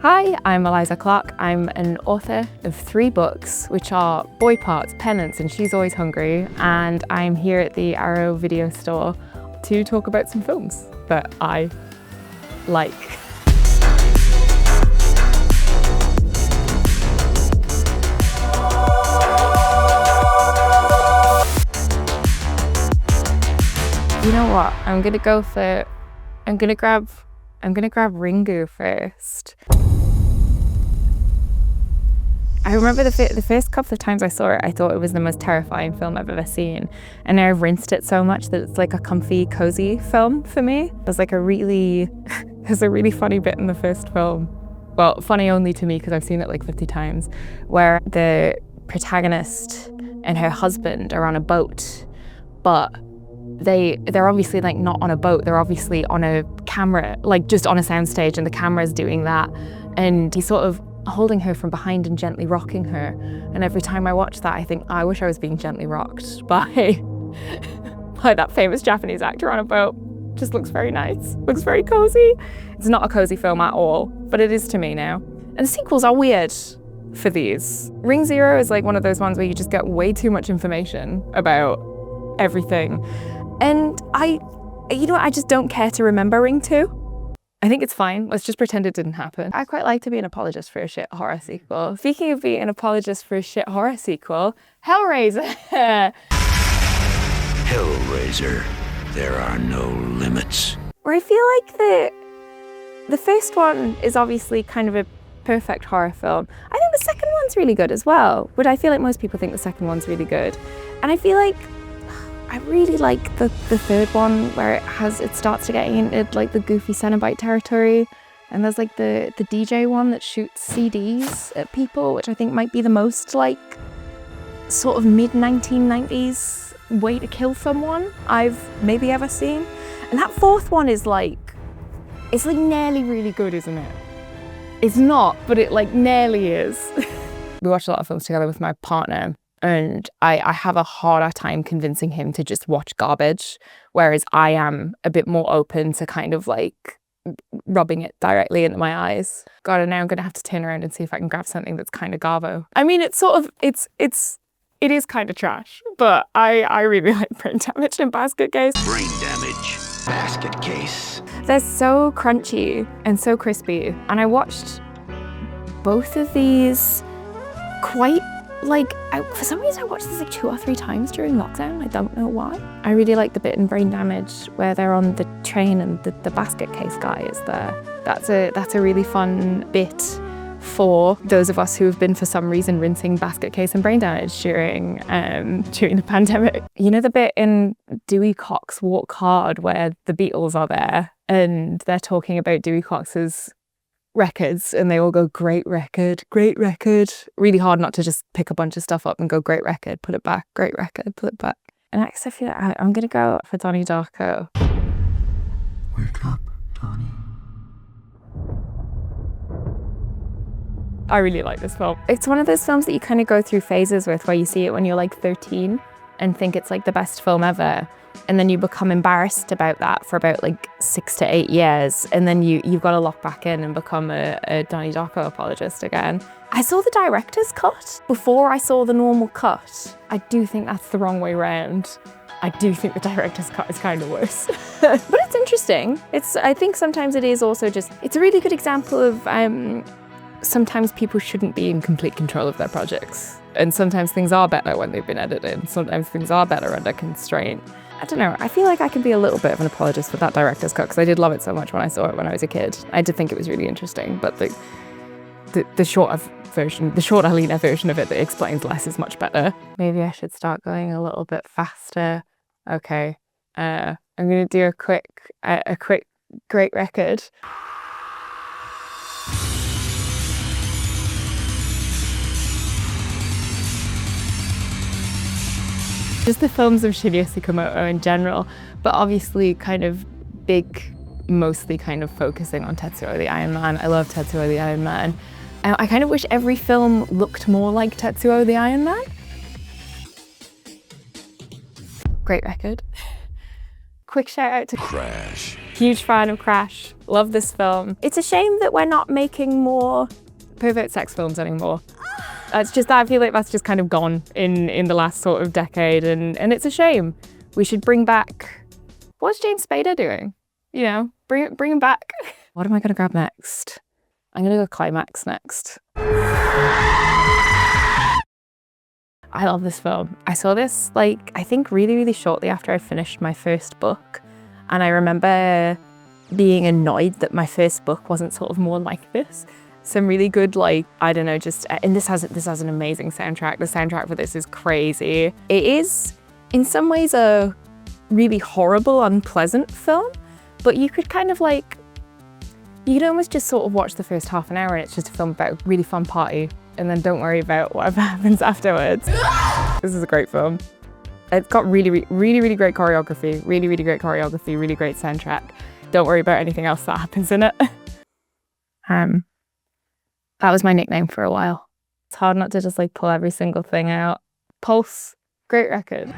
Hi, I'm Eliza Clark. I'm an author of 3 books, which are Boy Parts, Penance, and She's Always Hungry, and I'm here at the Arrow video store to talk about some films that I like. You know what? I'm gonna grab Ringu first. I remember the first couple of times I saw it, I thought it was the most terrifying film I've ever seen. And now I've rinsed it so much that it's like a comfy, cozy film for me. There's a really funny bit in the first film. Well, funny only to me because I've seen it like 50 times, where the protagonist and her husband are on a boat, but they're obviously like not on a boat, they're obviously on a camera, like just on a soundstage, and the camera's doing that. And he's sort of holding her from behind and gently rocking her. And every time I watch that, I think, I wish I was being gently rocked by that famous Japanese actor on a boat. Just looks very nice, looks very cozy. It's not a cozy film at all, but it is to me now. And the sequels are weird for these. Ring Zero is like one of those ones where you just get way too much information about everything. And I just don't care to remember Ring 2. I think it's fine. Let's just pretend it didn't happen. I quite like to be an apologist for a shit horror sequel. Speaking of being an apologist for a shit horror sequel, Hellraiser. Hellraiser, there are no limits. Where I feel like the first one is obviously kind of a perfect horror film. I think the second one's really good as well, but I feel like most people think the second one's really good. And I feel like I really like the third one, where it starts to get into like the goofy Cenobite territory, and there's like the DJ one that shoots CDs at people, which I think might be the most like sort of mid-1990s way to kill someone I've maybe ever seen. And that fourth one is it's like nearly really good, isn't it? It's not, but it like nearly is. We watch a lot of films together with my partner, and I have a harder time convincing him to just watch garbage, whereas I am a bit more open to kind of like rubbing it directly into my eyes. God, and now I'm gonna have to turn around and see if I can grab something that's kind of garbo. I mean, it is kind of trash, but I really like Brain Damage and Basket Case. Brain Damage, Basket Case. They're so crunchy and so crispy, and I watched both of these quite for some reason I watched this like 2 or 3 times during lockdown. I don't know why. I really like the bit in Brain Damage where they're on the train and the basket case guy is there. That's a really fun bit for those of us who have been for some reason rinsing Basket Case and Brain Damage during the pandemic. You know the bit in Dewey Cox's Walk Hard where the Beatles are there and they're talking about Dewey Cox's records and they all go, great record, great record. Really hard not to just pick a bunch of stuff up and go, great record, put it back, great record, put it back. And I guess I feel like I'm gonna go for Donnie Darko. Wake up, Donnie. I really like this film. It's one of those films that you kind of go through phases with, where you see it when you're like 13 and think it's like the best film ever. And then you become embarrassed about that for about like 6 to 8 years. And then you've got to lock back in and become a Donnie Darko apologist again. I saw the director's cut before I saw the normal cut. I do think that's the wrong way round. I do think the director's cut is kind of worse. But it's interesting. I think sometimes it is also it's a really good example of sometimes people shouldn't be in complete control of their projects. And sometimes things are better when they've been edited. Sometimes things are better under constraint. I don't know, I feel like I can be a little bit of an apologist for that director's cut because I did love it so much when I saw it when I was a kid. I did think it was really interesting, but the shorter leaner version of it that explains less is much better. Maybe I should start going a little bit faster. Okay, I'm gonna do a quick great record. Just the films of Shinya Tsukamoto in general, but obviously kind of mostly kind of focusing on Tetsuo the Iron Man. I love Tetsuo the Iron Man. I kind of wish every film looked more like Tetsuo the Iron Man. Great record. quick shout out to Crash. Huge fan of Crash. Love this film. It's a shame that we're not making more pervert sex films anymore. It's just that I feel like that's just kind of gone in the last sort of decade, and it's a shame. We should bring back, what's James Spader doing? You know, bring him back. What am I gonna grab next? I'm gonna go Climax next. I love this film. I saw this like, I think really shortly after I finished my first book. And I remember being annoyed that my first book wasn't sort of more like this. Some really good, like, I don't know, just, and this has an amazing soundtrack. The soundtrack for this is crazy. It is, in some ways, a really horrible, unpleasant film, but you could kind of like, you could almost just sort of watch the first half an hour and it's just a film about a really fun party, and then don't worry about whatever happens afterwards. This is a great film. It's got really great choreography, really great choreography, really great soundtrack. Don't worry about anything else that happens in it. That was my nickname for a while. It's hard not to just like pull every single thing out. Pulse, great record.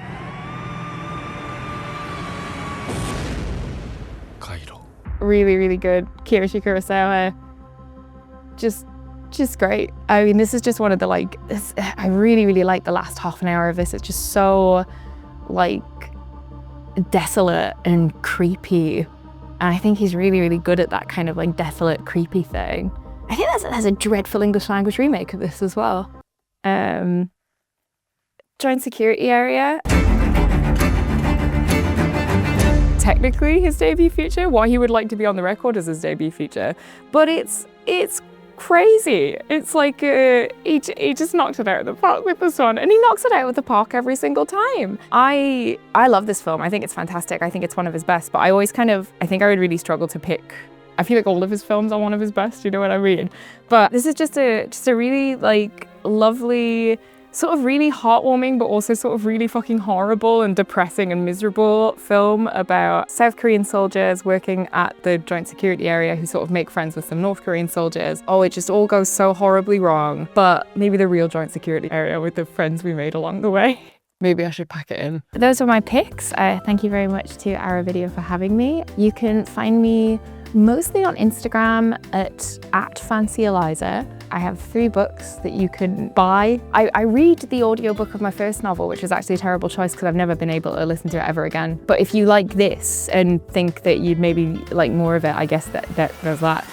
Kairo. Really good. Kiyoshi Kurosawa, just great. I mean, this is just one of the like, I really like the last half an hour of this. It's just so like desolate and creepy. And I think he's really good at that kind of like desolate, creepy thing. I think there's a dreadful English language remake of this as well. Joint Security Area. Technically his debut feature, what he would like to be on the record as his debut feature, but it's crazy. It's like he just knocked it out of the park with this one, and he knocks it out of the park every single time. I love this film. I think it's fantastic. I think it's one of his best, but I think I would really struggle to pick. I feel like all of his films are one of his best, you know what I mean? But this is just a really like lovely, sort of really heartwarming, but also sort of really fucking horrible and depressing and miserable film about South Korean soldiers working at the Joint Security Area who sort of make friends with some North Korean soldiers. Oh, it just all goes so horribly wrong. But maybe the real Joint Security Area with the friends we made along the way. Maybe I should pack it in. Those are my picks. Thank you very much to Ara Video for having me. You can find me mostly on Instagram at Fancy Eliza. I have 3 books that you can buy. I read the audiobook of my first novel, which was actually a terrible choice because I've never been able to listen to it ever again. But if you like this and think that you'd maybe like more of it, I guess that there's that.